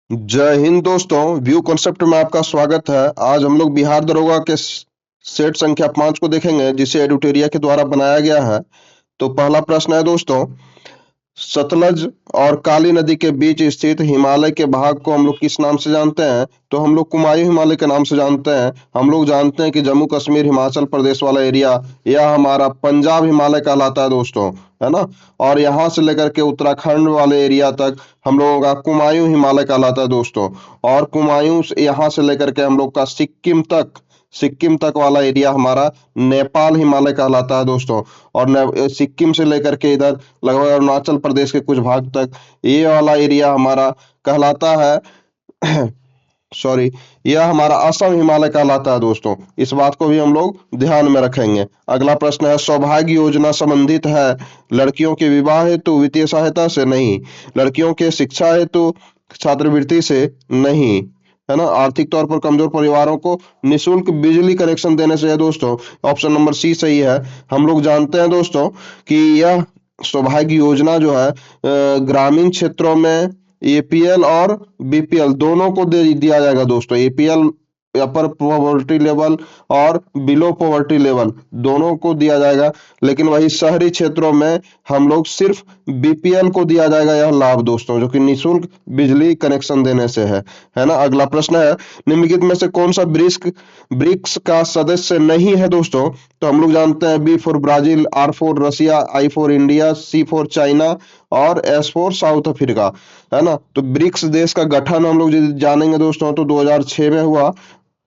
जय हिंद दोस्तों। View concept में आपका स्वागत है। आज हम लोग बिहार दरोगा के सेट संख्या 5 को देखेंगे, जिसे एडिटोरिया के द्वारा बनाया गया है। तो पहला प्रश्न है दोस्तों, सतलज और काली नदी के बीच स्थित हिमालय के भाग को हम लोग किस नाम से जानते हैं? तो हम लोग कुमायूं हिमालय के नाम से जानते हैं। हम लोग जानते हैं कि जम्मू कश्मीर हिमाचल प्रदेश वाला एरिया यह हमारा पंजाब हिमालय कहलाता है दोस्तों, है ना। और यहाँ से लेकर के उत्तराखंड वाले एरिया तक हम लोगों का कुमायूं हिमालय कहलाता है दोस्तों। और कुमायूं से यहाँ से लेकर के हम लोग का सिक्किम तक वाला एरिया हमारा नेपाल हिमालय कहलाता है दोस्तों। और सिक्किम से लेकर के इधर लगभग अरुणाचल प्रदेश के कुछ भाग तक ये वाला एरिया हमारा कहलाता है सॉरी, यह हमारा असम हिमालय कहलाता है दोस्तों। इस बात को भी हम लोग ध्यान में रखेंगे। अगला प्रश्न है, सौभाग्य योजना संबंधित है लड़कियों के विवाह हेतु वित्तीय सहायता से? नहीं। लड़कियों के शिक्षा हेतु छात्रवृत्ति से? नहीं, है ना। आर्थिक तौर पर कमजोर परिवारों को निशुल्क बिजली कनेक्शन देने से है दोस्तों। ऑप्शन नंबर सी सही है। हम लोग जानते हैं दोस्तों कि यह सौभाग्य योजना जो है ग्रामीण क्षेत्रों में एपीएल और बीपीएल दोनों को दे दिया जाएगा दोस्तों। एपीएल अपर पॉवर्टी लेवल और बिलो पॉवर्टी लेवल दोनों को दिया जाएगा, लेकिन वही शहरी क्षेत्रों में हम लोग सिर्फ बीपीएल को दिया जाएगा यह लाभ दोस्तों, जो कि निशुल्क बिजली कनेक्शन देने से है ना। अगला प्रश्न है, निम्नलिखित में से कौन सा ब्रिक्स का सदस्य नहीं है दोस्तों? तो हम लोग जानते हैं B for Brazil, R for Russia, I for India, C for China और एस फॉर साउथ अफ्रीका, है ना। तो ब्रिक्स देश का गठन हम लोग जानेंगे दोस्तों तो 2006 में हुआ,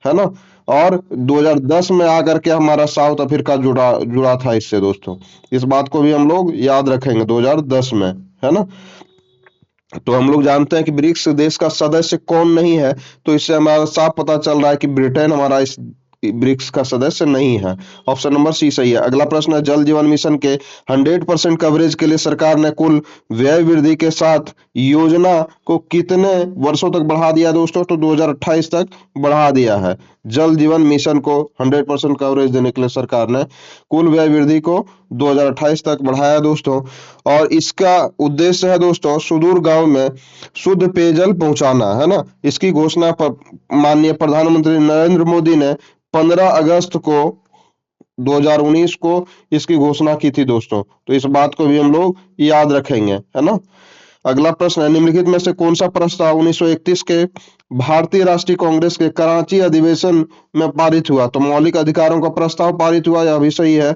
है ना। और 2010 में आकर के हमारा साउथ अफ्रीका जुड़ा जुड़ा था इससे दोस्तों। इस बात को भी हम लोग याद रखेंगे 2010 में, है ना। तो हम लोग जानते हैं कि ब्रिक्स देश का सदस्य कौन नहीं है, तो इससे हमारा साफ पता चल रहा है कि ब्रिटेन हमारा इस ब्रिक्स का सदस्य नहीं है। ऑप्शन नंबर सी सही है। अगला प्रश्न है, जल जीवन मिशन के 100% कवरेज के लिए सरकार ने कुल व्यय वृद्धि के साथ योजना को कितने वर्षों तक बढ़ा दिया दोस्तों? तो 2028 तक बढ़ा दिया है। जल जीवन मिशन को 100% कवरेज देने के लिए सरकार ने कुल व्यय वृद्धि को 2028 तक बढ़ाया दोस्तों। और इसका उद्देश्य है दोस्तों सुदूर गांव में शुद्ध पेयजल पहुंचाना, है ना। इसकी घोषणा पर माननीय प्रधानमंत्री नरेंद्र मोदी ने 15 अगस्त को 2019 को इसकी घोषणा की थी दोस्तों। तो इस बात को भी हम लोग याद रखेंगे, है ना। अगला प्रश्न है, निम्नलिखित में से कौन सा प्रस्ताव 1931 के भारतीय राष्ट्रीय कांग्रेस के कराची अधिवेशन में पारित हुआ? तो मौलिक अधिकारों का प्रस्ताव पारित हुआ, यह भी सही है।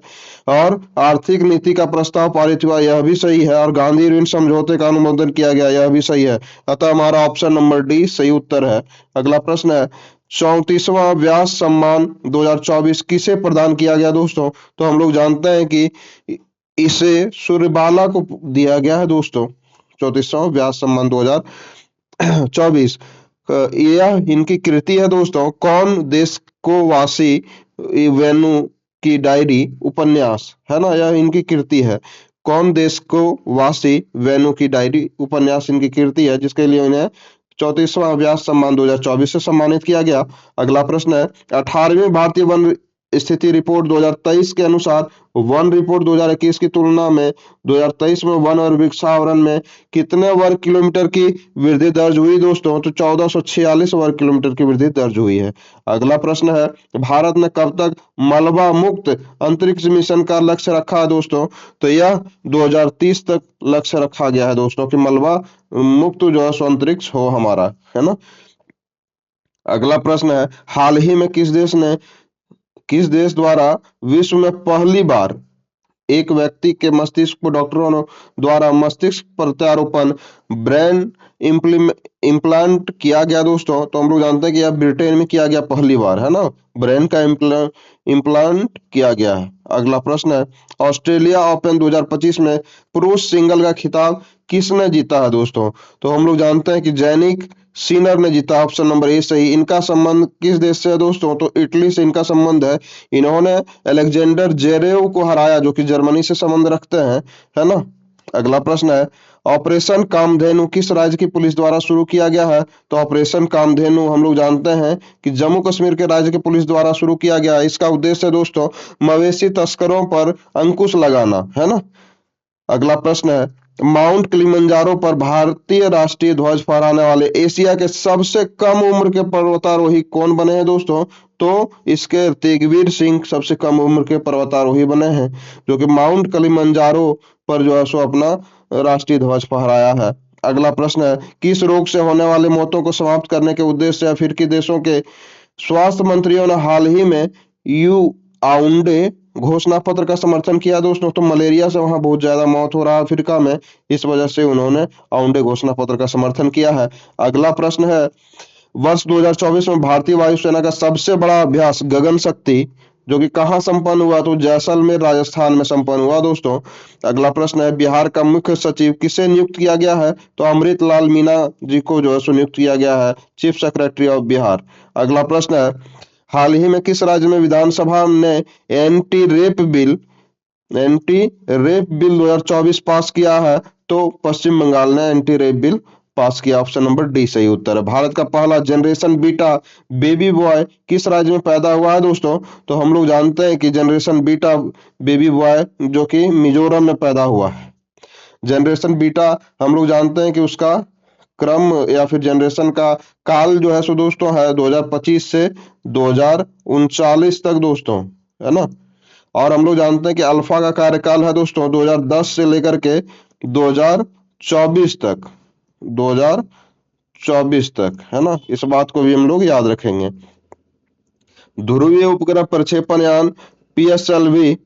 और आर्थिक नीति का प्रस्ताव पारित हुआ, यह भी सही है। और गांधी ऋण समझौते का अनुमोदन किया गया, यह भी सही है। अतः हमारा ऑप्शन नंबर डी सही उत्तर है। अगला प्रश्न है, 34वां व्यास सम्मान 2024 किसे प्रदान किया गया दोस्तों? तो हम लोग जानते हैं कि इसे सूर्यबाला को दिया गया है दोस्तों। 34वां व्यास सम्मान 2024 यह इनकी कृति है दोस्तों। कौन देश को वासी वेनु की डायरी उपन्यास, है ना, यह इनकी कृति है। कौन देश को वासी वेनु की डायरी उपन्यास इनकी कृति है, जिसके लिए इन्हें 34वां व्यास सम्मान 2024 से सम्मानित किया गया। अगला प्रश्न है, 18वीं भारतीय वन स्थिति रिपोर्ट 2023 के अनुसार वन रिपोर्ट 2021 की तुलना में 2023 में वन और वृक्षावरण में कितने वर्ग किलोमीटर की वृद्धि दर्ज हुई दोस्तों? तो 1446 वर्ग किलोमीटर की वृद्धि दर्ज हुई है। अगला प्रश्न है, भारत ने कब तक मलबा मुक्त अंतरिक्ष मिशन का लक्ष्य रखा है दोस्तों? तो यह 2030 तक लक्ष्य रखा गया है दोस्तों कि मलबा मुक्त जो है अंतरिक्ष हो हमारा, है ना। अगला प्रश्न है, हाल ही में किस देश द्वारा विश्व में पहली बार एक व्यक्ति के मस्तिष्क को डॉक्टरों द्वारा मस्तिष्क प्रत्यारोपण ब्रेन इम्प्लांट किया गया दोस्तों? तो हम लोग जानते हैं कि यह ब्रिटेन में किया गया पहली बार, है ना। ब्रेन का इम्प्लांट किया गया है। अगला प्रश्न है, ऑस्ट्रेलिया ओपन 2025 में पुरुष सिंगल का खिताब किसने जीता है दोस्तों? तो हम लोग जानते हैं कि जैनिक सीनर ने जीता। ऑप्शन नंबर ए सही। इनका संबंध किस देश से है दोस्तों? तो इटली से इनका संबंध है। इन्होंने अलेक्जेंडर जेरेव को हराया, जो कि जर्मनी से संबंध रखते हैं, है ना। अगला प्रश्न है, ऑपरेशन कामधेनु किस राज्य की पुलिस द्वारा शुरू किया गया है? तो ऑपरेशन कामधेनु हम लोग जानते हैं कि जम्मू कश्मीर के राज्य की पुलिस द्वारा शुरू किया गया है। इसका उद्देश्य है दोस्तों मवेशी तस्करों पर अंकुश लगाना, है ना। अगला प्रश्न है, माउंट किलिमंजारो पर भारतीय राष्ट्रीय ध्वज फहराने वाले एशिया के सबसे कम उम्र के पर्वतारोही कौन बने हैं दोस्तों? तो इसके तेगवीर सिंह सबसे कम उम्र के पर्वतारोही बने हैं, जो कि माउंट किलिमंजारो पर जो है सो अपना राष्ट्रीय ध्वज फहराया है। अगला प्रश्न है, किस रोग से होने वाले मौतों को समाप्त करने के उद्देश्य से अफ्रीकी देशों के स्वास्थ्य मंत्रियों ने हाल ही में यू आउंडे घोषणा पत्र का समर्थन किया दोस्तों? तो मलेरिया से वहां बहुत ज्यादा मौत हो रहा है अफ्रीका में, इस वजह से उन्होंने आउंडे घोषणा पत्र का समर्थन किया है। अगला प्रश्न है, वर्ष 2024 में भारतीय वायुसेना का सबसे बड़ा अभ्यास गगन शक्ति जो कि कहाँ संपन्न हुआ? तो जैसलमेर राजस्थान में संपन्न हुआ दोस्तों। अगला प्रश्न है, बिहार का मुख्य सचिव किसे नियुक्त किया गया है? तो अमृत लाल मीणा जी को जो है सो नियुक्त किया गया है चीफ सेक्रेटरी ऑफ बिहार। अगला प्रश्न है, हाल ही में किस राज्य में विधानसभा ने एंटी रेप बिल 2024 पास किया है? तो पश्चिम बंगाल ने एंटी रेप बिल पास किया। ऑप्शन नंबर डी सही उत्तर है। भारत का पहला जनरेशन बीटा बेबी बॉय किस राज्य में पैदा हुआ है दोस्तों? तो हम लोग जानते हैं कि जनरेशन बीटा बेबी बॉय जो कि मिजोरम में पैदा हुआ है। जनरेशन बीटा हम लोग जानते हैं कि उसका क्रम या फिर जनरेशन का काल जो है सो दोस्तों है 2025 से 2039 तक दोस्तों, है ना। और हम लोग जानते हैं कि अल्फा का कार्यकाल है दोस्तों 2010 से लेकर के 2024 तक, 2024 तक, है ना। इस बात को भी हम लोग याद रखेंगे। ध्रुवीय उपग्रह प्रक्षेपण यान PSLV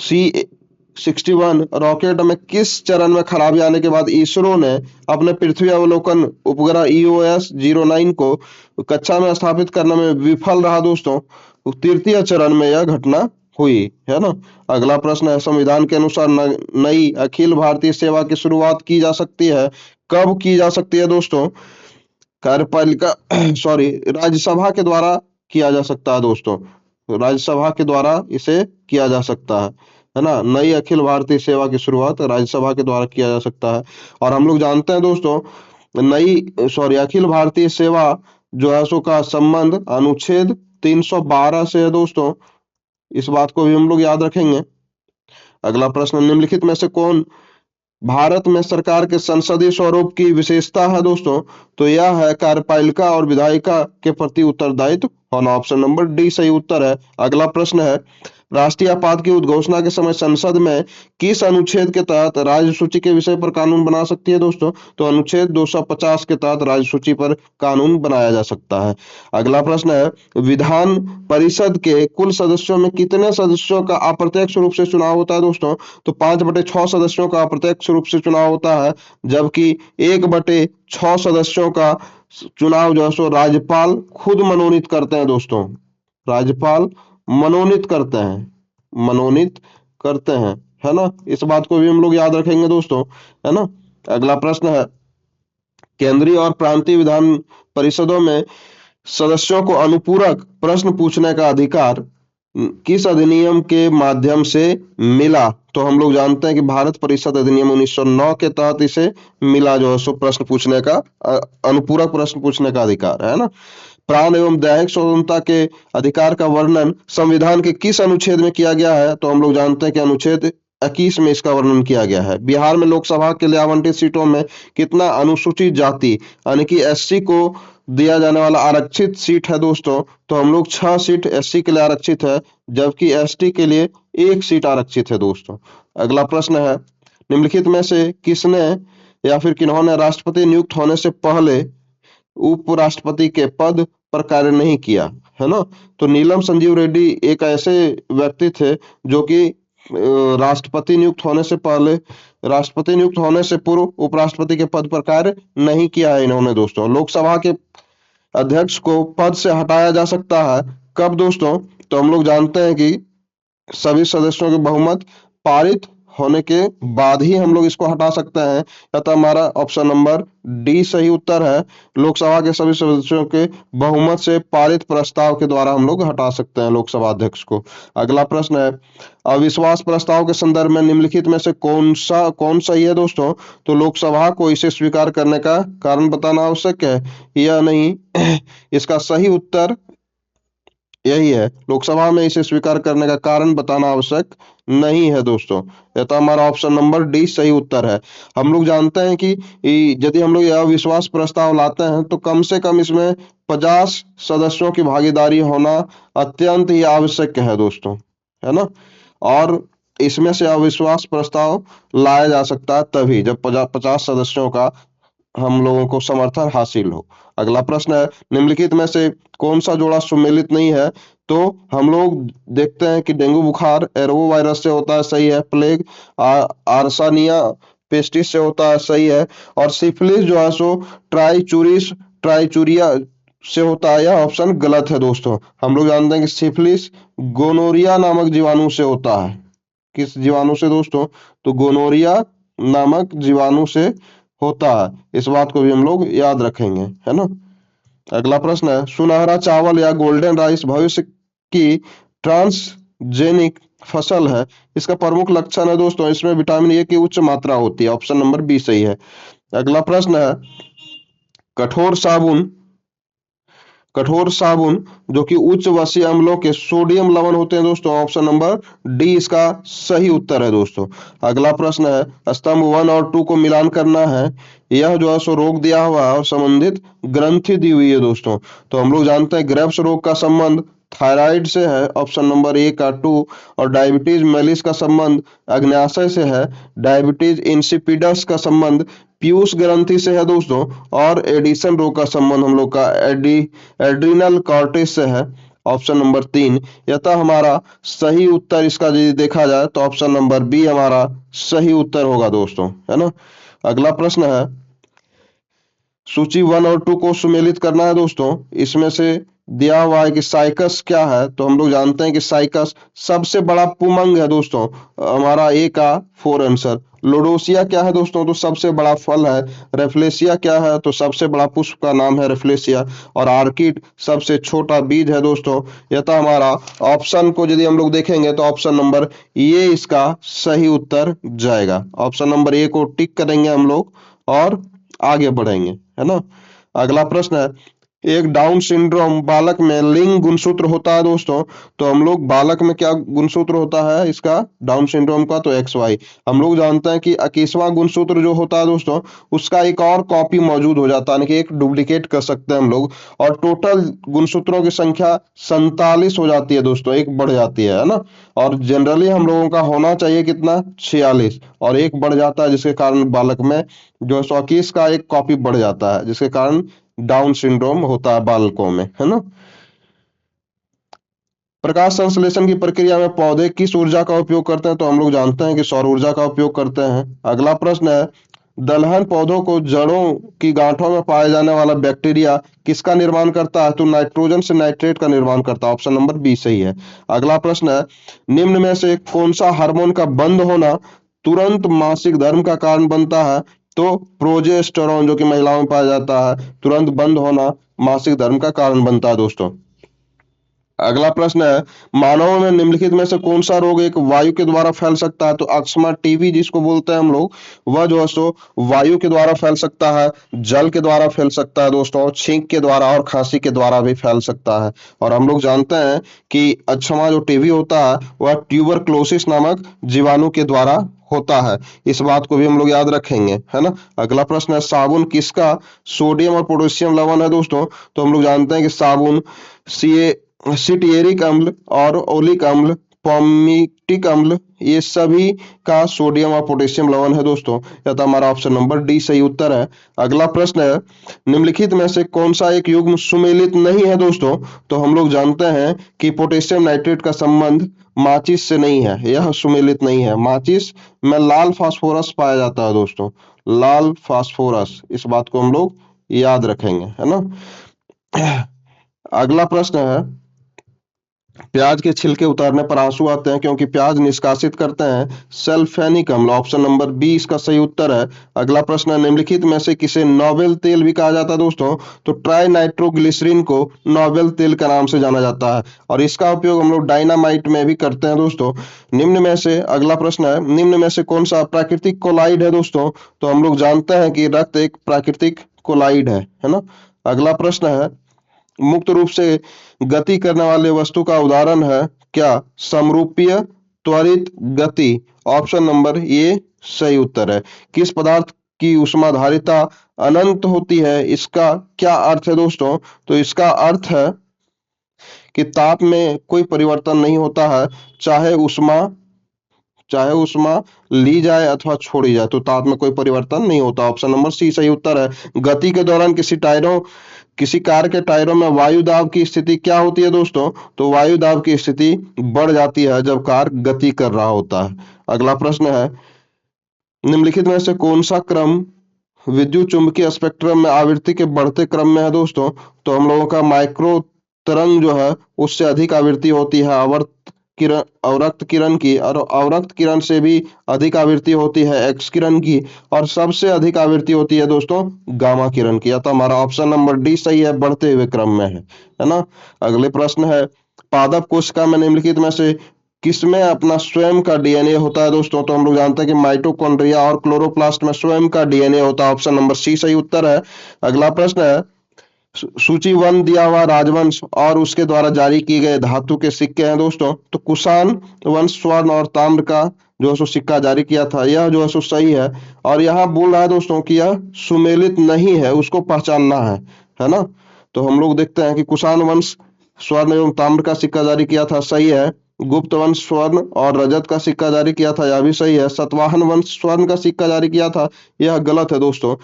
C61 रॉकेट में किस चरण में खराबी आने के बाद इसरो ने अपने पृथ्वी अवलोकन उपग्रह EOS-09 को कक्षा में स्थापित करने में विफल रहा दोस्तों? तृतीय चरण में यह घटना हुई, है ना। अगला प्रश्न है, संविधान के अनुसार नई अखिल भारतीय सेवा की शुरुआत की जा सकती है, कब की जा सकती है दोस्तों? कार्यपालिका सॉरी राज्यसभा के द्वारा किया जा सकता है दोस्तों, राज्यसभा के द्वारा इसे किया जा सकता है ना। नई अखिल भारतीय सेवा की शुरुआत राज्यसभा के द्वारा किया जा सकता है। और हम लोग जानते हैं दोस्तों अखिल भारतीय सेवा जो है सो का संबंध अनुच्छेद 312 से है दोस्तों, इस बात को भी हम लोग याद रखेंगे। अगला प्रश्न, निम्नलिखित में से कौन भारत में सरकार के संसदीय स्वरूप की विशेषता है दोस्तों? तो यह है कार्यपालिका और विधायिका के प्रति उत्तरदायित्व होना। ऑप्शन नंबर डी सही उत्तर है। अगला प्रश्न है, राष्ट्रीय आपात की उद्घोषणा के समय संसद में किस अनुच्छेद के तहत राज्य सूची के विषय पर कानून बना सकती है दोस्तों? तो अनुच्छेद 250 के तहत राज्य सूची पर कानून बनाया जा सकता है। अगला प्रश्न है, विधान परिषद के कुल सदस्यों में कितने सदस्यों का अप्रत्यक्ष रूप से चुनाव होता है दोस्तों? तो 5/6 सदस्यों का अप्रत्यक्ष रूप से चुनाव होता है, जबकि 1/6 सदस्यों का चुनाव जो है सो राज्यपाल खुद मनोनीत करते हैं दोस्तों। राज्यपाल मनोनीत करते हैं, मनोनीत करते हैं, है ना। इस बात को भी हम लोग याद रखेंगे दोस्तों, है ना। अगला प्रश्न है, केंद्रीय और प्रांतीय विधान परिषदों में सदस्यों को अनुपूरक प्रश्न पूछने का अधिकार किस अधिनियम के माध्यम से मिला? तो हम लोग जानते हैं कि भारत परिषद अधिनियम 1909 के तहत इसे मिला जो है सो प्रश्न पूछने का अनुपूरक प्रश्न पूछने का अधिकार, है ना। प्राण एवं दैहिक स्वतंत्रता के अधिकार का वर्णन संविधान के किस अनुच्छेद में किया गया है? तो हम लोग जानते हैं कि अनुच्छेद 21 में इसका वर्णन किया गया है। बिहार में लोकसभा के लिए आवंटित सीटों में कितना अनुसूचित जाति यानी कि SC को दिया जाने वाला आरक्षित सीट है दोस्तों? तो हम लोग 6 सीट SC के लिए आरक्षित है, जबकि ST के लिए 1 सीट आरक्षित है दोस्तों। अगला प्रश्न है, निम्नलिखित में से किसने या फिर किन्होंने राष्ट्रपति नियुक्त होने से पहले उपराष्ट्रपति के पद पर कार्य नहीं किया, है ना। तो नीलम संजीव रेड्डी एक ऐसे व्यक्ति थे जो कि राष्ट्रपति नियुक्त होने से पहले, राष्ट्रपति नियुक्त होने से पूर्व उपराष्ट्रपति के पद पर कार्य नहीं किया है इन्होंने दोस्तों। लोकसभा के अध्यक्ष को पद से हटाया जा सकता है कब दोस्तों? तो हम लोग जानते हैं कि सभी सदस्यों के बहुमत पारित होने के बाद ही हम लोग इसको हटा सकते हैं, अतः हमारा ऑप्शन नंबर डी सही उत्तर है। लोकसभा के सभी सदस्यों के बहुमत से पारित प्रस्ताव के द्वारा हम लोग हटा सकते हैं लोकसभा अध्यक्ष को। अगला प्रश्न है, अविश्वास प्रस्ताव के संदर्भ में निम्नलिखित में से कौन सही है दोस्तों? तो लोकसभा को इसे स्वीकार करने का कारण बताना आवश्यक है या नहीं? इसका सही उत्तर यही है, लोकसभा में इसे स्वीकार करने का कारण बताना आवश्यक नहीं है दोस्तों। यह तो हमारा ऑप्शन नंबर डी सही उत्तर है। हम लोग जानते हैं कि यदि हम लोग यह अविश्वास प्रस्ताव लाते हैं तो कम से कम इसमें 50 सदस्यों की भागीदारी होना अत्यंत ही आवश्यक है दोस्तों, है ना। और इसमें से अविश्वास प्रस्ताव लाया जा सकता है तभी जब 50 सदस्यों का हम लोगों को समर्थन हासिल हो। अगला प्रश्न है, निम्नलिखित में से कौन सा जोड़ा सुमेलित नहीं है? तो हम लोग देखते हैं कि डेंगू बुखार एरोवो वायरस से होता है, सही है। प्लेग आर्सानिया पेस्टिस से होता है, सही है। और सिफिलिस जो है सो ट्राइचूरिस ट्राइचूरिया से होता है, यह ऑप्शन गलत है दोस्तों। हम लोग जानते हैं कि सिफिलिस गोनोरिया नामक जीवाणु से होता है। किस जीवाणु से दोस्तों? तो गोनोरिया नामक जीवाणु से होता है। इस बात को भी हम लोग याद रखेंगे, है ना। अगला प्रश्न है, सुनहरा चावल या गोल्डन राइस भविष्य की ट्रांसजेनिक फसल है। इसका प्रमुख लक्षण है दोस्तों, इसमें विटामिन ए की उच्च मात्रा होती है। ऑप्शन नंबर बी सही है। अगला प्रश्न है, कठोर साबुन कठोर साबुन जो कि उच्च वसीय अम्लों के सोडियम लवण होते हैं दोस्तों। ऑप्शन नंबर डी इसका सही उत्तर है दोस्तों। अगला प्रश्न है, स्तंभ 1 और 2 को मिलान करना है। यह जो है सो रोग दिया हुआ है और संबंधित ग्रंथि दी हुई है दोस्तों। तो हम लोग जानते हैं ग्रेव्स रोग का संबंध थायराइड से है, ऑप्शन नंबर ए का 2। और डायबिटीज मेलिस का संबंध अग्न्याशय से है। डायबिटीज इंसिपिडस का संबंध पीयूष ग्रंथि से है दोस्तों। और एडिशन रोग का संबंध हम लोग का एड्रिनल कॉर्टेक्स से है, ऑप्शन नंबर 3। यथा हमारा सही उत्तर इसका यदि देखा जाए तो ऑप्शन नंबर बी हमारा सही उत्तर होगा दोस्तों, है ना। अगला प्रश्न है, सूची 1 और 2 को सुमेलित करना है दोस्तों। इसमें से दिया हुआ है कि साइकस क्या है? तो हम लोग जानते हैं कि साइकस सबसे बड़ा पुमंग है दोस्तों, हमारा ए का 4 आंसर। लोडोसिया क्या है दोस्तों? तो सबसे बड़ा फल है। रेफ्लेसिया क्या है? तो सबसे बड़ा पुष्प का नाम है रेफ्लेसिया। और आर्किड सबसे छोटा बीज है दोस्तों। यह था हमारा ऑप्शन को यदि हम लोग देखेंगे तो ऑप्शन नंबर ये इसका सही उत्तर जाएगा। ऑप्शन नंबर ए को टिक करेंगे हम लोग और आगे बढ़ेंगे, है ना। अगला प्रश्न है, एक डाउन सिंड्रोम बालक में लिंग गुणसूत्र होता है दोस्तों। तो हम लोग बालक में क्या गुणसूत्र होता है इसका डाउन सिंड्रोम का? तो एक्स वाई। हम लोग जानते हैं कि 21वां गुणसूत्र जो होता है दोस्तों उसका एक और कॉपी मौजूद हो जाता है, यानी कि एक डुप्लीकेट कर सकते हैं हम लोग। और टोटल गुणसूत्रों की संख्या 47 हो जाती है दोस्तों, एक बढ़ जाती है ना। और जनरली हम लोगों का होना चाहिए कितना? 46, और एक बढ़ जाता है जिसके कारण बालक में जो है 121 का एक कॉपी बढ़ जाता है, जिसके कारण डाउन सिंड्रोम होता है बालकों में, है ना। प्रकाश संश्लेषण की प्रक्रिया में पौधे किस ऊर्जा का उपयोग करते हैं? तो हम लोग जानते हैं कि सौर ऊर्जा का उपयोग करते हैं। अगला प्रश्न है, दलहन पौधों को जड़ों की गांठों में पाए जाने वाला बैक्टीरिया किसका निर्माण करता है? तो नाइट्रोजन से नाइट्रेट का निर्माण करता है। ऑप्शन नंबर बी सही है। अगला प्रश्न है, निम्न में से कौन सा हार्मोन का बंद होना तुरंत मासिक धर्म का कारण बनता है? तो प्रोजेस्टेरोन जो कि महिलाओं में पाया जाता है, तुरंत बंद होना मासिक धर्म का कारण बनता है दोस्तों। अगला प्रश्न है, मानवों में निम्नलिखित में से कौन सा रोग एक वायु के द्वारा फैल सकता है? तो अस्थमा टीबी जिसको बोलते हैं हम लोग, वह जो है सो वायु के द्वारा फैल सकता है, जल के द्वारा फैल सकता है दोस्तों, छींक के द्वारा और खांसी के द्वारा भी फैल सकता है। और हम लोग जानते हैं कि अस्थमा जो टीबी होता है वह ट्यूबरक्लोसिस नामक जीवाणु के द्वारा होता है। इस बात को भी हम लोग याद रखेंगे, है ना। अगला प्रश्न है, साबुन किसका सोडियम और पोटेशियम लवण है दोस्तों? तो हम लोग जानते हैं कि साबुन सी सिटियरिक अम्ल और ओलिक अम्ल पॉमिटिक अम्ल ये सभी का सोडियम और पोटेशियम लवण है दोस्तों। यह तो हमारा ऑप्शन नंबर डी सही उत्तर है। अगला प्रश्न है, निम्नलिखित में से कौन सा एक युग्म सुमेलित नहीं है दोस्तों? तो हम लोग जानते हैं कि पोटेशियम नाइट्रेट का संबंध माचिस से नहीं है, यह सुमेलित नहीं है। माचिस में लाल फास्फोरस पाया जाता है दोस्तों, लाल फास्फोरस। इस बात को हम लोग याद रखेंगे, है ना। अगला प्रश्न है, प्याज के छिलके उतारने पर आंसू आते हैं क्योंकि प्याज निष्कासित करते हैं सल्फेनिक अम्ल। ऑप्शन नंबर बी इसका सही उत्तर है। अगला प्रश्न है, निम्नलिखित में से किसे नोबेल तेल भी कहा जाता है दोस्तों? तो ट्राई नाइट्रोग्लिसरीन को नोबेल तेल का नाम से जाना जाता है और इसका उपयोग हम लोग डायनामाइट में भी करते हैं दोस्तों। निम्न में से अगला प्रश्न है, निम्न में से कौन सा प्राकृतिक कोलाइड है दोस्तों? तो हम लोग जानते हैं कि रक्त एक प्राकृतिक कोलाइड है ना। अगला प्रश्न है, मुक्त रूप से गति करने वाले वस्तु का उदाहरण है क्या? समरूपीय त्वरित गति। ऑप्शन नंबर ए सही उत्तर है। किस पदार्थ की ऊष्माधारिता अनंत होती है, इसका क्या अर्थ है दोस्तों? तो इसका अर्थ है कि ताप में कोई परिवर्तन नहीं होता है, चाहे ऊष्मा ली जाए अथवा छोड़ी जाए, तो ताप में कोई परिवर्तन नहीं होता। ऑप्शन नंबर सी सही उत्तर है। गति के दौरान किसी कार के टायरों में वायु दाब की स्थिति क्या होती है दोस्तों? तो वायु दाब की स्थिति बढ़ जाती है जब कार गति कर रहा होता है। अगला प्रश्न है, निम्नलिखित में से कौन सा क्रम विद्युत चुंबकीय स्पेक्ट्रम में आवृत्ति के बढ़ते क्रम में है दोस्तों? तो हम लोगों का माइक्रो तरंग जो है उससे अधिक आवृत्ति होती है अवरक्त किरण की, और अवरक्त किरण से भी अधिक आवृत्ति होती है एक्स किरण की, और सबसे अधिक आवृत्ति होती है दोस्तों गामा किरण की। अतः हमारा ऑप्शन नंबर डी सही है, बढ़ते हुए क्रम में है ना। अगले प्रश्न है, पादप कोशिका में निम्नलिखित में से किसमें अपना स्वयं का डीएनए होता है दोस्तों? तो हम लोग जानते हैं कि माइटोकॉन्ड्रिया और क्लोरोप्लास्ट में स्वयं का डीएनए होता है। ऑप्शन नंबर सी सही उत्तर है। अगला प्रश्न है, सूची वन दिया हुआ राजवंश और उसके द्वारा जारी किए गए धातु के सिक्के हैं दोस्तों। तो कुषाण वंश स्वर्ण और ताम्र का जो है सो सिक्का जारी किया था, यह जो है सो सही है। और यहाँ बोल रहा है दोस्तों कि यह सुमेलित नहीं है, उसको पहचानना है ना। तो हम लोग देखते हैं कि कुषाण वंश स्वर्ण एवं ताम्र का सिक्का जारी किया था, सही है। गुप्त वंश स्वर्ण और रजत का सिक्का जारी किया था, यह भी सही है। सतवाहन वंश स्वर्ण का सिक्का जारी किया था, यह गलत है दोस्तों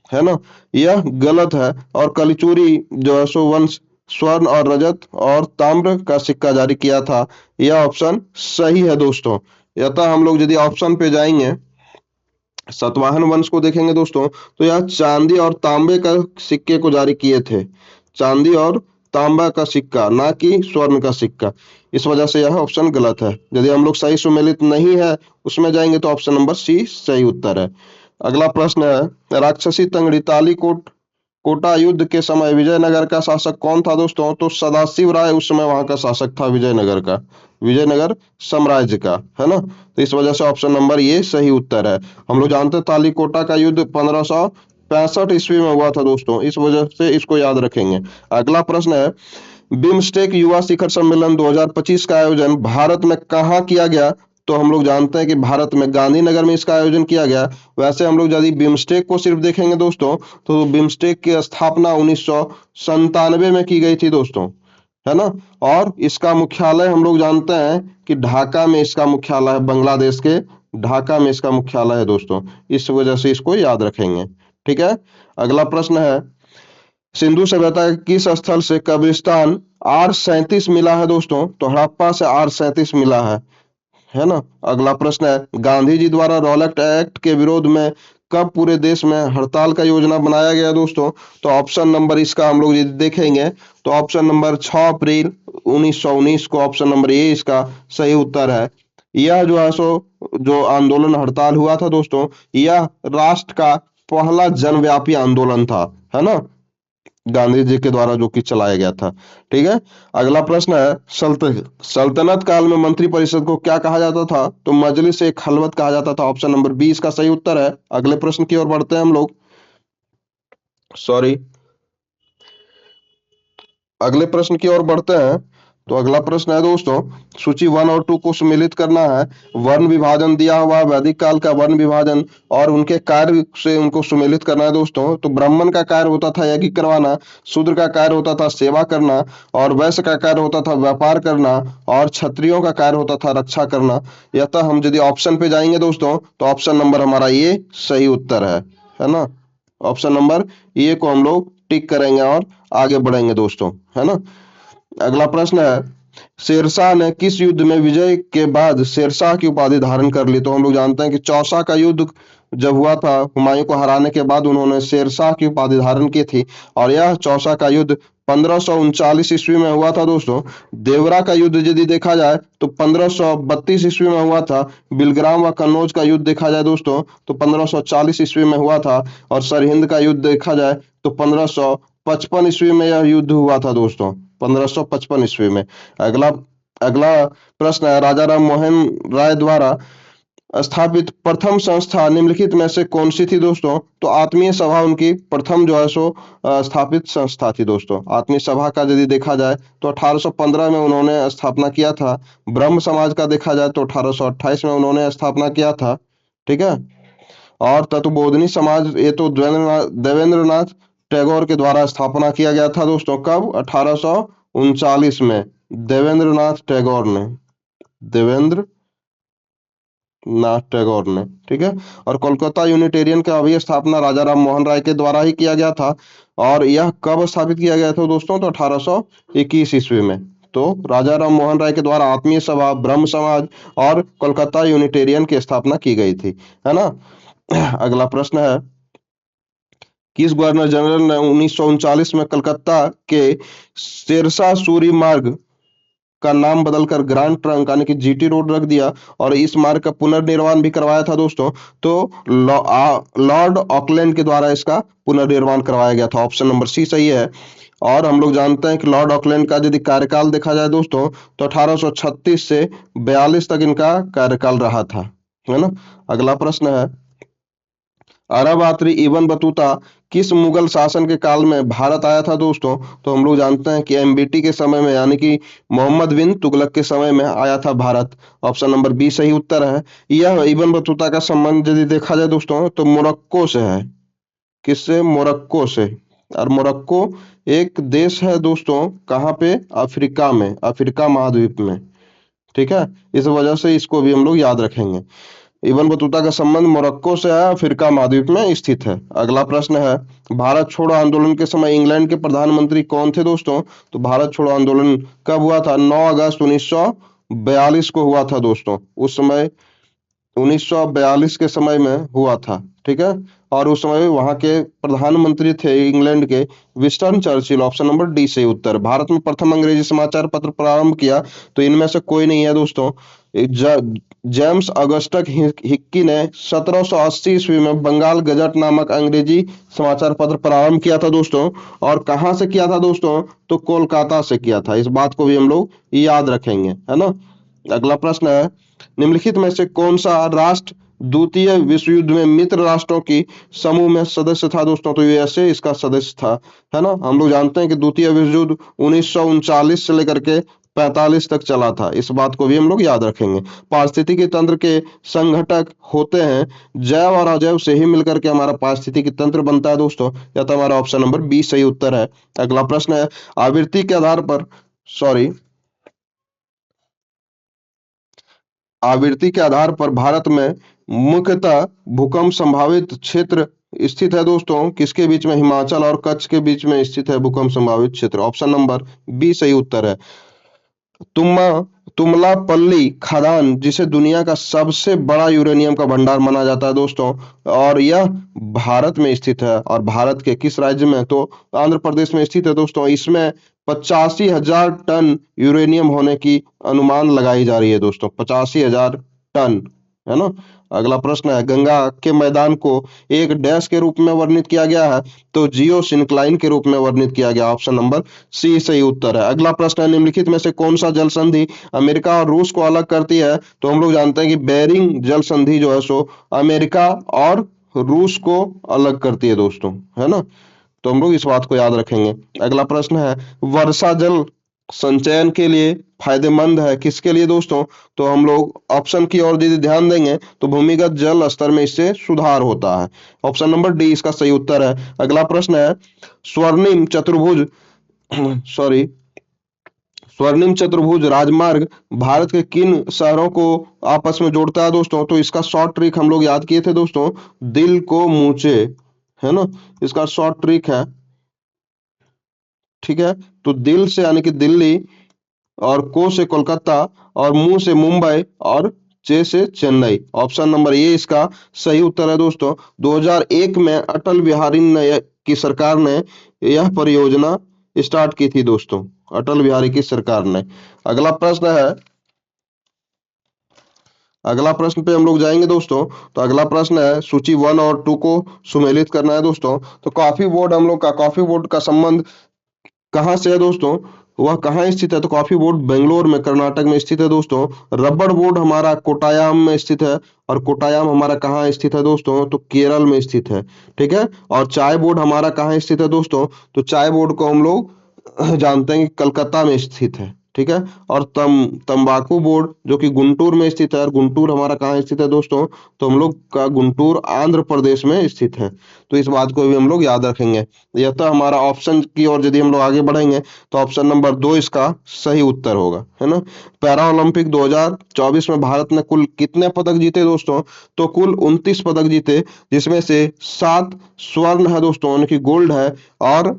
है ना, यह गलत है। और कलिचूरी जो है सो वंश स्वर्ण और रजत और ताम्र का सिक्का जारी किया था, यह ऑप्शन सही है दोस्तों। अतः हम लोग यदि ऑप्शन पे जाएंगे, सतवाहन वंश को देखेंगे दोस्तों, तो यह चांदी और तांबे का सिक्के को जारी किए थे, चांदी और तांबा का सिक्का, ना कि स्वर्ण का सिक्का। इस वजह से यह ऑप्शन गलत है। यदि हम लोग सही सुमेलित नहीं है उसमें जाएंगे तो ऑप्शन नंबर सी सही उत्तर है। अगला प्रश्न है, राक्षसी तंगड़ी तालीकोट कोटा युद्ध के समय विजयनगर का शासक कौन था दोस्तों? तो सदाशिव राय उस समय वहां का शासक था, विजयनगर साम्राज्य का, है ना। तो इस वजह से ऑप्शन नंबर ये सही उत्तर है। हम लोग जानते हैं तालीकोटा का युद्ध 1565 ईस्वी में हुआ था दोस्तों, इस वजह से इसको याद रखेंगे। अगला प्रश्न है, बिम्स्टेक युवा शिखर सम्मेलन 2025 का आयोजन भारत में कहाँ किया गया? तो हम लोग जानते हैं कि भारत में गांधीनगर में इसका आयोजन किया गया। वैसे हम लोग यदि बिम्स्टेक को सिर्फ देखेंगे दोस्तों, तो बिम्स्टेक की स्थापना 1997 में की गई थी दोस्तों, है ना। और इसका मुख्यालय हम लोग जानते हैं कि ढाका में इसका मुख्यालय है, बांग्लादेश के ढाका में इसका मुख्यालय है दोस्तों। इस वजह से इसको याद रखेंगे, ठीक है। अगला प्रश्न है, सिंधु सभ्यता के किस स्थल से कब्रिस्तान R37 मिला है दोस्तों? तो हड़प्पा से R37 मिला है ना। अगला प्रश्न है, गांधी जी द्वारा रॉलेट एक्ट के विरोध में कब पूरे देश में हड़ताल का योजना बनाया गया दोस्तों? तो ऑप्शन नंबर इसका हम लोग यदि देखेंगे तो ऑप्शन नंबर 6 अप्रैल 1919 को ऑप्शन नंबर ए इसका सही उत्तर है। यह जो है सो जो आंदोलन हड़ताल हुआ था दोस्तों, यह राष्ट्र का पहला जनव्यापी आंदोलन था, है ना, गांधी जी के द्वारा जो कि चलाया गया था, ठीक है। अगला प्रश्न है, सल्तनत काल में मंत्रिपरिषद को क्या कहा जाता था? तो मजलिस ए खलवत कहा जाता था। ऑप्शन नंबर 20 का सही उत्तर है। अगले प्रश्न की ओर बढ़ते हैं हम लोग, अगले प्रश्न की ओर बढ़ते हैं। तो अगला प्रश्न है दोस्तों, सूची 1 और 2 को सम्मिलित करना है। वर्ण विभाजन दिया हुआ, वैदिक काल का वर्ण विभाजन और उनके कार्य से उनको सम्मिलित करना है दोस्तों। तो ब्राह्मण का कार्य होता था यज्ञ करवाना, शूद्र का कार्य होता था सेवा करना, और वैश्य का कार्य होता था व्यापार करना, और क्षत्रियों का कार्य होता था रक्षा करना। यथा हम यदि ऑप्शन पे जाएंगे दोस्तों, तो ऑप्शन नंबर हमारा ये सही उत्तर है ना। ऑप्शन नंबर ए को हम लोग टिक करेंगे और आगे बढ़ेंगे दोस्तों, है ना। अगला प्रश्न है, शेरशाह ने किस युद्ध में विजय के बाद शेरशाह की उपाधि धारण कर ली? तो हम लोग जानते हैं कि चौसा का युद्ध जब हुआ था, हुमायूं को हराने के बाद उन्होंने शेरशाह की उपाधि धारण की थी, और यह चौसा का युद्ध 1539 ईस्वी में हुआ था दोस्तों। देवरा का युद्ध यदि देखा जाए तो 1532 ईस्वी में हुआ था। बिलग्राम व कन्नौज का युद्ध देखा जाए दोस्तों तो 1540 ईस्वी में हुआ था। और सरहिंद का युद्ध देखा जाए तो 1555 ईस्वी में यह युद्ध हुआ था दोस्तों, 1555 ईस्वी में। अगला अगला प्रश्न है, राजा राम मोहन राय द्वारा स्थापित प्रथम संस्था निम्नलिखित में से कौन सी थी दोस्तों? तो आत्मीय सभा उनकी प्रथम जो है सो स्थापित संस्था थी दोस्तों। आत्मीय सभा का यदि देखा जाए तो 1815 में उन्होंने स्थापना किया था। ब्रह्म समाज का देखा जाए तो 1828 में उन्होंने स्थापना किया था। ठीक है। और तत्वबोधिनी समाज ये तो देवेंद्रनाथ टैगोर के द्वारा स्थापना किया गया था दोस्तों। कब? 1839 में देवेंद्रनाथ टैगोर ने, देवेंद्र नाथ टैगोर ने। ठीक है। और कोलकाता यूनिटेरियन का भी स्थापना राजा राम मोहन राय के द्वारा ही किया गया था। और यह कब स्थापित किया गया था दोस्तों? तो 1821 ईस्वी में। तो राजा राम मोहन राय के द्वारा आत्मीय सभा, ब्रह्म समाज और कोलकाता यूनिटेरियन की स्थापना की गई थी, है ना। अगला प्रश्न है, किस गवर्नर जनरल ने 1939 में कलकत्ता के शेरशाह सूरी मार्ग का नाम बदलकर ग्रांड ट्रंक यानी कि जीटी रोड रख दिया और इस मार्ग का पुनर्निर्माण भी करवाया था दोस्तों? तो लॉर्ड ऑकलैंड के द्वारा इसका पुनर्निर्माण करवाया गया था। ऑप्शन नंबर सी सही है। और हम लोग जानते हैं कि लॉर्ड ऑकलैंड का यदि कार्यकाल देखा जाए दोस्तों तो 1836 से 42 तक इनका कार्यकाल रहा था, है ना। अगला प्रश्न है, अरब यात्री इब्न बतूता किस मुगल शासन के काल में भारत आया था दोस्तों? तो हम लोग जानते हैं कि एमबीटी के समय में यानी कि मोहम्मद बिन तुगलक के समय में आया था भारत। ऑप्शन नंबर बी सही उत्तर है। यह इब्न बतूता का संबंध यदि देखा जाए दोस्तों तो मोरक्को से है। किससे? मोरक्को से। और मोरक्को एक देश है दोस्तों, कहाँ पे? अफ्रीका में, अफ्रीका महाद्वीप में। ठीक है। इस वजह से इसको भी हम लोग याद रखेंगे। इब्न बतूता का संबंध मोरक्को से है, अफ्रीका महाद्वीप में स्थित है। अगला प्रश्न है, भारत छोड़ो आंदोलन के समय इंग्लैंड के प्रधानमंत्री कौन थे दोस्तों? तो भारत छोड़ो आंदोलन कब हुआ था? 9 अगस्त 1942 को हुआ था दोस्तों। उस समय 1942 के समय में हुआ था। ठीक है। और उस समय वहां के प्रधानमंत्री थे इंग्लैंड के Winston Churchill. Option number D सही उत्तर। भारत में प्रथम अंग्रेजी समाचार पत्र प्रारंभ किया तो इनमें से कोई नहीं है दोस्तों। जेम्स अगस्टस हिक्की ने 1780 ईस्वी में बंगाल गजट नामक अंग्रेजी समाचार पत्र प्रारंभ किया था दोस्तों। और कहाँ से किया था दोस्तों? तो कोलकाता से किया था। इस बात को भी हम लोग याद रखेंगे, है ना। अगला प्रश्न है, निम्नलिखित में से कौन सा राष्ट्र द्वितीय विश्व युद्ध में मित्र राष्ट्रों की समूह में सदस्य था दोस्तों? तो यूएसए इसका सदस्य था, है ना। हम लोग जानते हैं कि द्वितीय विश्व युद्ध 1939 से लेकर के 45 तक चला था। इस बात को भी हम लोग याद रखेंगे। पारिस्थितिकी तंत्र के संघटक होते हैं जैव और अजैव से ही मिलकर के हमारा पारिस्थितिकी तंत्र बनता है दोस्तों। या तो हमारा ऑप्शन नंबर बी सही उत्तर है। अगला प्रश्न है, आवृत्ति के आधार पर आवृत्ति के आधार पर भारत में मुख्यतः भूकंप संभावित क्षेत्र स्थित है दोस्तों। किसके बीच में? हिमाचल और कच्छ के बीच में स्थित है भूकंप संभावित क्षेत्र। ऑप्शन नंबर बी सही उत्तर है। तुम्मा तुमलापल्ली खदान जिसे दुनिया का सबसे बड़ा यूरेनियम का भंडार माना जाता है दोस्तों, और यह भारत में स्थित है। और भारत के किस राज्य में? तो आंध्र प्रदेश में स्थित है दोस्तों। इसमें 85,000 टन यूरेनियम होने की अनुमान लगाई जा रही है दोस्तों। 85,000 टन, है ना। अगला प्रश्न है, गंगा के मैदान को एक डैश के रूप में वर्णित किया गया है? तो जियो सिंक्लाइन के रूप में वर्णित किया गया। ऑप्शन नंबर सी सही उत्तर है। अगला प्रश्न है, निम्नलिखित में से कौन सा जल संधि अमेरिका और रूस को अलग करती है? तो हम लोग जानते हैं कि बेरिंग जल संधि जो है सो अमेरिका और रूस को अलग करती है दोस्तों, है ना। तो हम लोग इस बात को याद रखेंगे। अगला प्रश्न है, वर्षा जल संचयन के लिए फायदेमंद है? किसके लिए दोस्तों? तो हम लोग ऑप्शन की ओर यदि ध्यान देंगे तो भूमिगत जल स्तर में इससे सुधार होता है। ऑप्शन नंबर डी इसका सही उत्तर है। अगला प्रश्न है, स्वर्णिम चतुर्भुज सॉरी स्वर्णिम चतुर्भुज राजमार्ग भारत के किन शहरों को आपस में जोड़ता है दोस्तों? तो इसका शॉर्ट ट्रिक हम लोग याद किए थे दोस्तों, दिल को मूचे, है ना। इसका शॉर्ट ट्रिक है। ठीक है। तो दिल से यानी कि दिल्ली, और को से कोलकाता, और मुंह से मुंबई, और चे से चेन्नई। ऑप्शन नंबर ए इसका सही उत्तर है दोस्तों। 2001 में अटल बिहारी की सरकार ने यह परियोजना स्टार्ट की थी दोस्तों, अटल बिहारी की सरकार ने। अगला प्रश्न है, अगला प्रश्न पे हम लोग जाएंगे दोस्तों। तो अगला प्रश्न है, सूची 1 और 2 को सुमेलित करना है दोस्तों। तो कॉफी बोर्ड हम लोग का, कॉफी बोर्ड का संबंध कहाँ से है दोस्तों? वह कहाँ स्थित है? तो कॉफी बोर्ड बेंगलोर में कर्नाटक में स्थित है दोस्तों। रबड़ बोर्ड हमारा कोटायाम में स्थित है, और कोटायाम हमारा कहाँ स्थित है दोस्तों? तो केरल में स्थित है। ठीक है। और चाय बोर्ड हमारा कहाँ स्थित है दोस्तों? तो चाय बोर्ड को हम लोग जानते हैं कि कलकत्ता में स्थित है। ठीक है। और तंबाकू बोर्ड जो कि गुंटूर में स्थित है, और गुंटूर हमारा कहाँ स्थित है दोस्तों? तो हम लोग का गुंटूर आंध्र प्रदेश में स्थित है। तो इस बात को भी हम लोग याद रखेंगे। यह तो हमारा ऑप्शन की ओर यदि हम लोग आगे बढ़ेंगे तो ऑप्शन नंबर 2 इसका सही उत्तर होगा, है ना। पैरा ओलंपिक 2024 में भारत ने कुल कितने पदक जीते दोस्तों? तो कुल 29 पदक जीते, जिसमें से 7 स्वर्ण है दोस्तों यानी कि गोल्ड है, और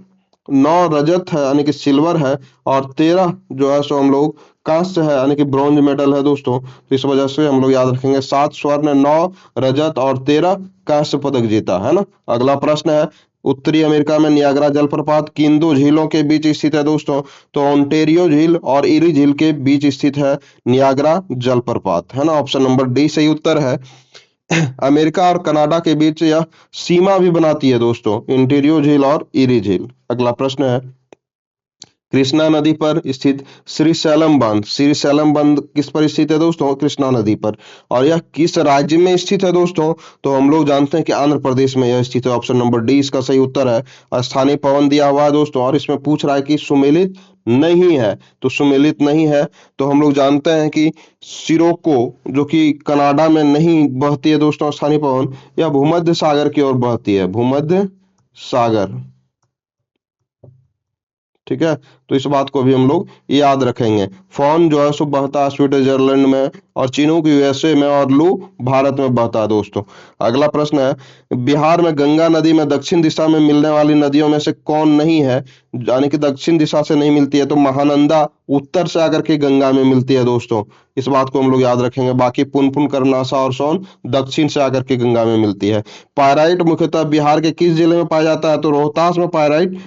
9 रजत है यानी कि सिल्वर है, और 13 जो है सो हम लोग कांस्य है यानी कि ब्रॉन्ज मेडल है दोस्तों। तो इस वजह से हम लोग याद रखेंगे 7 स्वर्ण, 9 रजत और 13 कांस्य पदक जीता, है ना। अगला प्रश्न है, उत्तरी अमेरिका में नियाग्रा जलप्रपात किन दो झीलों के बीच स्थित है दोस्तों? तो ओंटेरियो झील और इरी झील के बीच स्थित है नियाग्रा जलप्रपात, है ना। ऑप्शन नंबर डी सही उत्तर है। अमेरिका और कनाडा के बीच यह सीमा भी बनाती है दोस्तों, इंटीरियो झील और इरी झील। अगला प्रश्न है, कृष्णा नदी पर स्थित श्रीशैलम बांध किस पर स्थित है दोस्तों? कृष्णा नदी पर। और यह किस राज्य में स्थित है दोस्तों? तो हम लोग जानते हैं कि आंध्र प्रदेश में यह स्थित है। ऑप्शन नंबर डी इसका सही उत्तर है। स्थानीय पवन दिया हुआ है दोस्तों, और इसमें पूछ रहा है कि सुमेलित नहीं है। तो सुमेलित नहीं है तो हम लोग जानते हैं कि सिरोको जो कि कनाडा में नहीं बहती है दोस्तों, स्थानीय पवन, यह भूमध्य सागर की ओर बहती है, भूमध्य सागर। ठीक है। तो इस बात को भी हम लोग याद रखेंगे। फोन जो है सो बहता है स्विट्जरलैंड में, और चिनूक यूएसए में, और लू भारत में बहता है दोस्तों। अगला प्रश्न है, बिहार में गंगा नदी में दक्षिण दिशा में मिलने वाली नदियों में से कौन नहीं है? यानी कि दक्षिण दिशा से नहीं मिलती है। तो महानंदा उत्तर से आकर के गंगा में मिलती है दोस्तों। इस बात को हम लोग याद रखेंगे। बाकी पुनपुन, करनासा और सोन दक्षिण से आकर के गंगा में मिलती है। पायराइट मुख्यतः बिहार के किस जिले में पाया जाता है? तो रोहतास में पायराइट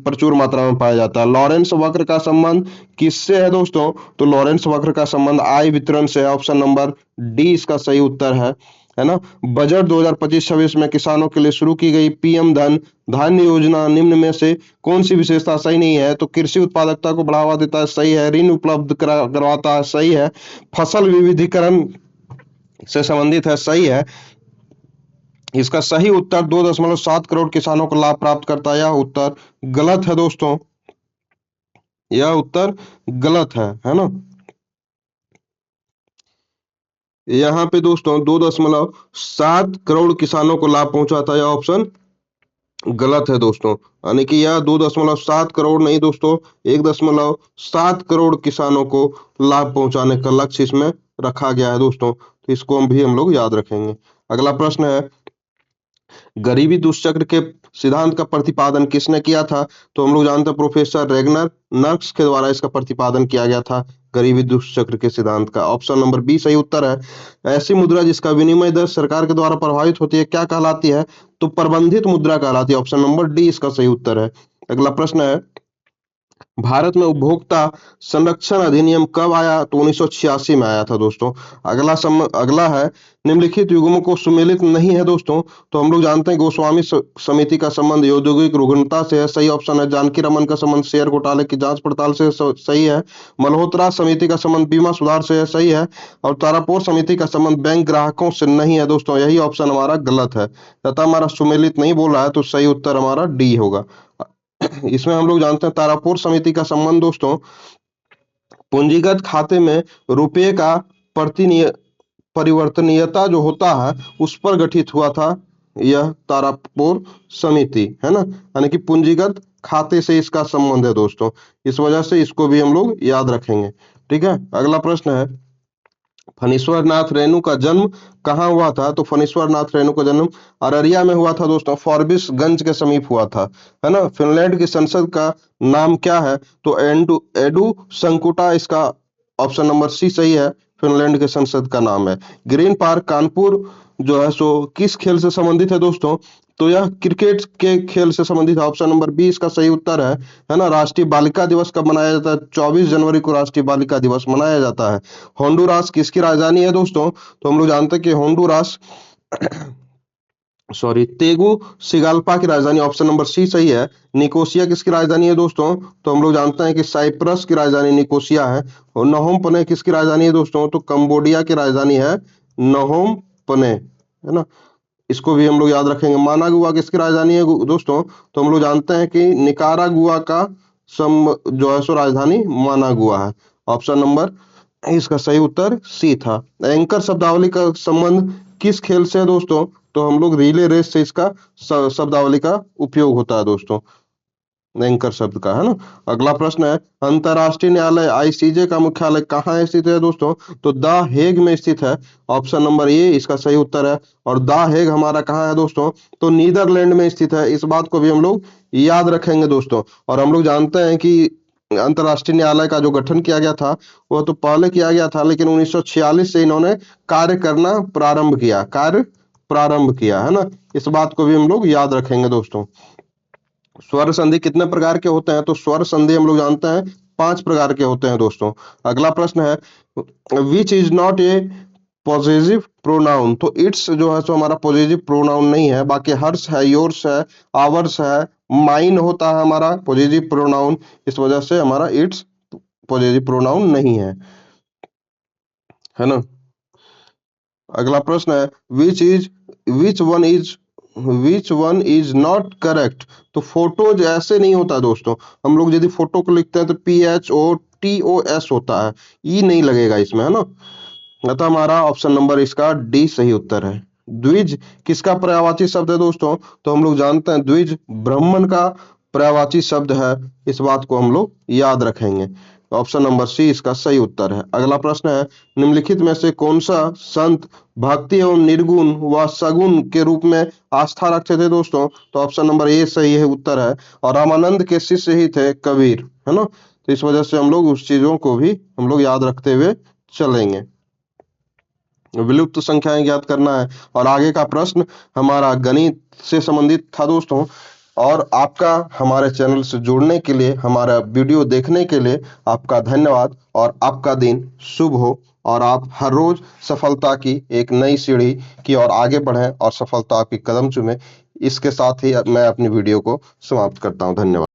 प्रचुर मात्रा में पाया जाता है। लॉरेंस वक्र का संबंध किससे है दोस्तों? तो लॉरेंस वक्र का संबंध आय वितरण से है। ऑप्शन नंबर डी इसका सही उत्तर है ना। बजट 2025-26 में किसानों के लिए शुरू की गई पीएम धान्य योजना निम्न में से कौन सी विशेषता सही नहीं है? तो कृषि उत्पादकता को बढ़ावा देता है, सही है। ऋण उपलब्ध करवाता है, सही है। फसल विविधीकरण से संबंधित है, सही है। इसका सही उत्तर 2.7 करोड़ किसानों को लाभ प्राप्त करता है, यह उत्तर गलत है दोस्तों। यह उत्तर गलत है ना। यहाँ पे दोस्तों 2.7 करोड़ किसानों को लाभ पहुंचाता है, यह ऑप्शन गलत है दोस्तों। यानी कि यह 2.7 करोड़ नहीं दोस्तों, 1.7 करोड़ किसानों को लाभ पहुंचाने का लक्ष्य इसमें रखा गया है दोस्तों। तो इसको हम लोग याद रखेंगे। अगला प्रश्न है, गरीबी दुष्चक्र के सिद्धांत का प्रतिपादन किसने किया था? तो हम लोग जानते हैं प्रोफेसर रेगनर नर्क्स के द्वारा इसका प्रतिपादन किया गया था, गरीबी दुष्चक्र के सिद्धांत का। ऑप्शन नंबर बी सही उत्तर है। ऐसी मुद्रा जिसका विनिमय दर सरकार के द्वारा प्रभावित होती है क्या कहलाती है? तो प्रबंधित मुद्रा कहलाती है। ऑप्शन नंबर डी इसका सही उत्तर है। अगला प्रश्न है, भारत में उपभोक्ता संरक्षण अधिनियम कब आया? तो 1986 में आया था दोस्तों। अगला है, निम्नलिखित युग्मों को सुमेलित नहीं है दोस्तों। तो हम लोग जानते हैं गोस्वामी समिति का संबंध औद्योगिक रुग्णता से है, सही ऑप्शन है। जानकी रमन का संबंध शेयर घोटाले की जांच पड़ताल से सही है। मल्होत्रा समिति का संबंध बीमा सुधार से है, सही है। और तारापुर समिति का संबंध बैंक ग्राहकों से नहीं है दोस्तों, यही ऑप्शन हमारा गलत है। तथा हमारा सुमेलित नहीं बोला है, तो सही उत्तर हमारा डी होगा। इसमें हम लोग जानते हैं तारापुर समिति का संबंध दोस्तों पूंजीगत खाते में रुपये का प्रतिनिय परिवर्तनीयता जो होता है उस पर गठित हुआ था यह तारापुर समिति, है ना। यानी कि पूंजीगत खाते से इसका संबंध है दोस्तों। इस वजह से इसको भी हम लोग याद रखेंगे। ठीक है। अगला प्रश्न है, फणीश्वर नाथ रेणु का जन्म कहाँ हुआ था? तो फणीश्वर नाथ रेणु का जन्म अररिया में हुआ था दोस्तों, फॉरबिसगंज के समीप हुआ था, है ना। फिनलैंड की संसद का नाम क्या है? तो एडू संकुटा इसका ऑप्शन नंबर सी सही है। फिनलैंड के संसद का नाम है। ग्रीन पार्क कानपुर जो है सो किस खेल से संबंधित है दोस्तों? तो यह क्रिकेट के खेल से संबंधित है। ऑप्शन नंबर बी इसका सही उत्तर है ना। राष्ट्रीय बालिका दिवस कब मनाया जाता है? 24 जनवरी को राष्ट्रीय बालिका दिवस मनाया जाता है। होंडुरास किसकी राजधानी है दोस्तों? तो हम लोग जानते हैं कि होंडुरास तेगुसिगाल्पा की राजधानी ऑप्शन नंबर सी सही है। निकोसिया किसकी राजधानी है दोस्तों? तो हम लोग जानते हैं कि साइप्रस की राजधानी निकोसिया है। और नहोम पने किसकी राजधानी है दोस्तों? तो कंबोडिया की राजधानी है नहोम पने, है ना। इसको भी हम लोग याद रखेंगे। मानागुआ किसकी राजधानी है दोस्तों? तो हम लोग जानते हैं कि निकारागुआ का जो है सो राजधानी मानागुआ है। ऑप्शन नंबर इसका सही उत्तर सी था। एंकर शब्दावली का संबंध किस खेल से है दोस्तों? तो हम लोग रिले रेस से इसका शब्दावली का उपयोग होता है दोस्तों, एंकर शब्द का, है ना। अगला प्रश्न है, अंतरराष्ट्रीय न्यायालय आईसीजे का मुख्यालय कहाँ स्थित है दोस्तों? तो द हेग में स्थित है। ऑप्शन नंबर ए इसका सही उत्तर है। और द हेग हमारा कहाँ है दोस्तों? तो नीदरलैंड में स्थित है। इस बात को भी हम लोग याद रखेंगे दोस्तों। और हम लोग जानते हैं कि अंतरराष्ट्रीय न्यायालय का जो गठन किया गया था वह तो पहले किया गया था, लेकिन 1946 से इन्होंने कार्य करना प्रारंभ किया, है ना। इस बात को भी हम लोग याद रखेंगे दोस्तों। स्वर संधि कितने प्रकार के होते हैं? तो स्वर संधि हम लोग जानते हैं 5 प्रकार के होते हैं दोस्तों। अगला प्रश्न है, which is not a positive pronoun? तो इट्स जो है सो हमारा पॉजिटिव प्रोनाउन नहीं है। बाकी हर्ष है, योर्स है, आवर्स है, माइन होता है हमारा पॉजिटिव प्रोनाउन। इस वजह से हमारा इट्स पॉजिटिव प्रोनाउन नहीं है ना। अगला प्रश्न है, which one is not correct? तो फोटोज ऐसे नहीं होता दोस्तों। हम लोग यदि फोटो को लिखते हैं तो PHOTOS होता है, ई नहीं लगेगा इसमें, है ना। अतः हमारा ऑप्शन नंबर इसका डी सही उत्तर है। द्विज किसका पर्यायवाची शब्द है दोस्तों? तो हम लोग जानते हैं द्विज ब्राह्मण का पर्यायवाची शब्द है। इस बात को हम लोग याद रखेंगे। ऑप्शन नंबर सी इसका सही उत्तर है। अगला प्रश्न है, निम्नलिखित में से कौन सा संत भक्ति एवं निर्गुण व सगुण के रूप में आस्था रखते थे दोस्तों? तो ऑप्शन नंबर ए सही है उत्तर है। और रामानंद के शिष्य ही थे कबीर, है ना। तो इस वजह से हम लोग उस चीजों को भी हम लोग याद रखते हुए चलेंगे। विलुप्त संख्याएं ज्ञात करना है। और आगे का प्रश्न हमारा गणित से संबंधित था दोस्तों। और आपका हमारे चैनल से जुड़ने के लिए, हमारा वीडियो देखने के लिए आपका धन्यवाद। और आपका दिन शुभ हो और आप हर रोज सफलता की एक नई सीढ़ी की ओर आगे बढ़ें और सफलता आपकी कदम चूमे। इसके साथ ही मैं अपनी वीडियो को समाप्त करता हूं। धन्यवाद।